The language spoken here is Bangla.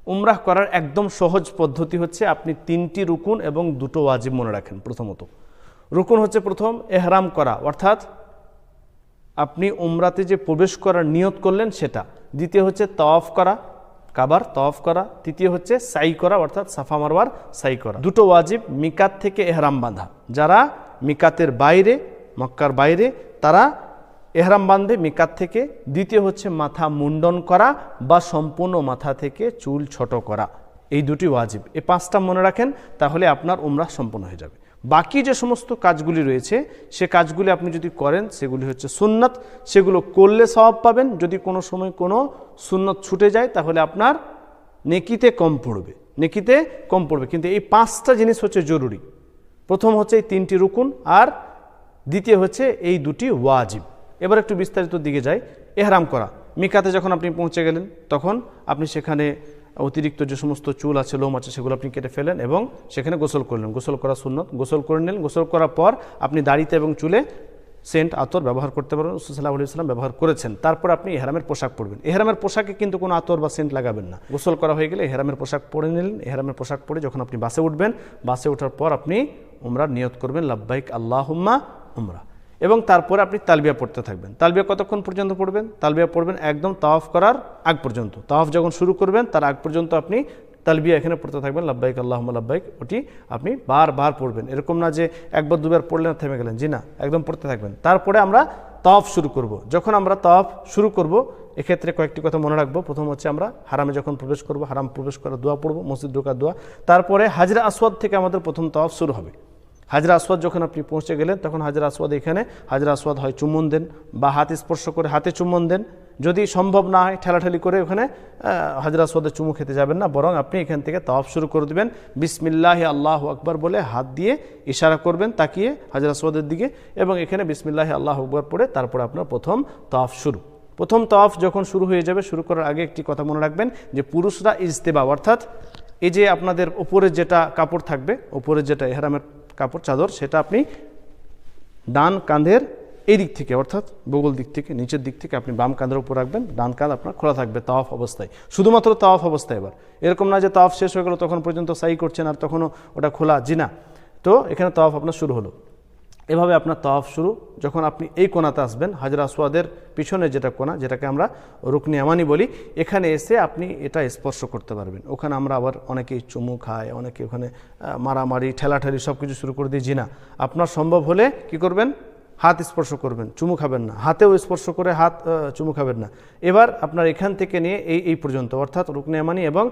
উমরাহ করার একদম সহজ পদ্ধতি হচ্ছে আপনি 3টি রুকুন এবং 2টো ওয়াজিব মনে রাখেন। প্রথমত রুকুন হচ্ছে প্রথম এহরাম করা, অর্থাৎ আপনি উমরাতে যে প্রবেশ করার নিয়ত করলেন সেটা। দ্বিতীয় হচ্ছে তাওয়াফ করা, কাবার তাওয়াফ করা। তৃতীয় হচ্ছে সাই করা, অর্থাৎ সাফা মারওয়ার সাই করা। 2টো ওয়াজিব, মিকাত থেকে এহরাম বাঁধা। যারা মিকাতের বাইরে, মক্কার বাইরে, তারা এহরাম বাঁধে মিকাত থেকে। দ্বিতীয় হচ্ছে মাথা মুন্ডন করা বা সম্পূর্ণ মাথা থেকে চুল ছোট করা। এই 2টি ওয়াজিব, এই 5টা মনে রাখেন, তাহলে আপনার উমরাহ সম্পূর্ণ হয়ে যাবে। বাকি যে সমস্ত কাজগুলি রয়েছে সে কাজগুলি আপনি যদি করেন সেগুলি হচ্ছে সুন্নত, সেগুলো করলে সওয়াব পাবেন। যদি কোনো সময় কোনো সুন্নত ছুটে যায় তাহলে আপনার নেকিতে কম পড়বে, কিন্তু এই 5টা জিনিস হচ্ছে জরুরি। প্রথম হচ্ছে এই 3টি রুকুন, আর দ্বিতীয় হচ্ছে এই 2টি ওয়াজিব। এবার একটু বিস্তারিত দিকে যাই। এহরাম করা, মিকাতে যখন আপনি পৌঁছে গেলেন তখন আপনি সেখানে অতিরিক্ত যে সমস্ত চুল আছে, লোম আছে, সেগুলো আপনি কেটে ফেলেন এবং সেখানে গোসল করলেন। গোসল করা সুন্নত, গোসল করে নিলেন। গোসল করার পর আপনি দাড়িতে এবং চুলে সেন্ট, আতর ব্যবহার করতে পারবেন। রাসূল সাল্লাল্লাহু আলাইহি ওয়াসাল্লাম ব্যবহার করেছেন। তারপর আপনি ইহরামের পোশাক পরবেন। ইহরামের পোশাকে কিন্তু কোনো আতর বা সেন্ট লাগাবেন না। গোসল করা হয়ে গেলে ইহরামের পোশাক পরে নিলেন। ইহরামের পোশাক পরে যখন আপনি বাসে উঠবেন, বাসে ওঠার পর আপনি উমরার নিয়ত করবেন, লাব্বাইক আল্লাহুম্মা উমরা। এবং তারপরে আপনি তালবিয়া পড়তে থাকবেন। তালবিয়া কতক্ষণ পর্যন্ত পড়বেন? তালবিয়া পড়বেন একদম তাওয়াফ করার আগ পর্যন্ত। তাওয়াফ যখন শুরু করবেন তার আগ পর্যন্ত আপনি তালবিয়া এখানে পড়তে থাকবেন, লাব্বাইক আল্লাহুম্মা লাব্বাইক। ওটি আপনি বারবার পড়বেন। এরকম না যে একবার দুবার পড়লেন থেমে গেলেন, জি না, একদম পড়তে থাকবেন। তারপরে আমরা তাওয়াফ শুরু করব। যখন আমরা তাওয়াফ শুরু করব, এক্ষেত্রে কয়েকটি কথা মনে রাখবো। প্রথম হচ্ছে আমরা হারামে যখন প্রবেশ করব, হারাম প্রবেশ করার দোয়া পড়ব, মসজিদ ঢোকার দোয়া। তারপরে হাজরা আসওয়াদ থেকে আমাদের প্রথম তাওয়াফ শুরু হবে। হাজরা আসওয়াদ যখন আপনি পৌঁছে গেলেন তখন হাজরা আসওয়াদ, এখানে হাজরা আসওয়াদ হয় চুম্বন দেন বা হাত স্পর্শ করে হাতে চুম্বন দেন। যদি সম্ভব না হয় ঠেলাঠেলি করে ওখানে হাজরা আসওয়াদে চুমু খেতে যাবেন না, বরং আপনি এখান থেকে তাওয়াফ শুরু করে দেবেন। বিসমিল্লাহি আল্লাহু আকবার বলে হাত দিয়ে ইশারা করবেন তাকিয়ে হাজরা আসওয়াদের দিকে, এবং এখানে বিসমিল্লাহি আল্লাহু আকবার পড়ে তারপরে আপনার প্রথম তাওয়াফ শুরু। প্রথম তাওয়াফ যখন শুরু হয়ে যাবে, শুরু করার আগে একটি কথা মনে রাখবেন যে পুরুষরা ইজতেবা, অর্থাৎ এই যে আপনাদের উপরে যেটা কাপড় থাকবে, উপরে যেটা ইহরামের কাপড় চাদর, সেটা আপনি ডান কাঁধের এই দিক থেকে, অর্থাৎ বগল দিক থেকে, নিচের দিক থেকে আপনি বাম কাঁধের উপর রাখবেন। ডান কাঁধ আপনার খোলা থাকবে তাওয়াফ অবস্থায়, শুধুমাত্র তাওয়াফ অবস্থায়। এবার এরকম না যে তাওয়াফ শেষ হয়ে গেল তখন পর্যন্ত সাই করছেন আর তখনও ওটা খোলা, জি না। তো এখানে তাওয়াফ আপনার শুরু হলো। এভাবে আপনার তাওয়াফ শুরু। যখন আপনি এই কোণাতে আসবেন, হাজরা আসওয়াদের পিছনে যেটা কোণা, যেটাকে আমরা রুকনে ইয়ামানি বলি, এখানে এসে আপনি এটা স্পর্শ করতে পারবেন। ওখানে আমরা আবার অনেকেই চুমু খায়, অনেকে ওখানে মারামারি ঠেলাঠেলি সব কিছু শুরু করে দিই, জি না। আপনার সম্ভব হলে কি করবেন? হাত স্পর্শ করবেন, চুমু খাবেন না। হাতেও স্পর্শ করে হাত চুমু খাবেন না। এবার আপনার এখান থেকে নিয়ে এই পর্যন্ত, অর্থাৎ রুকনে ইয়ামানি এবং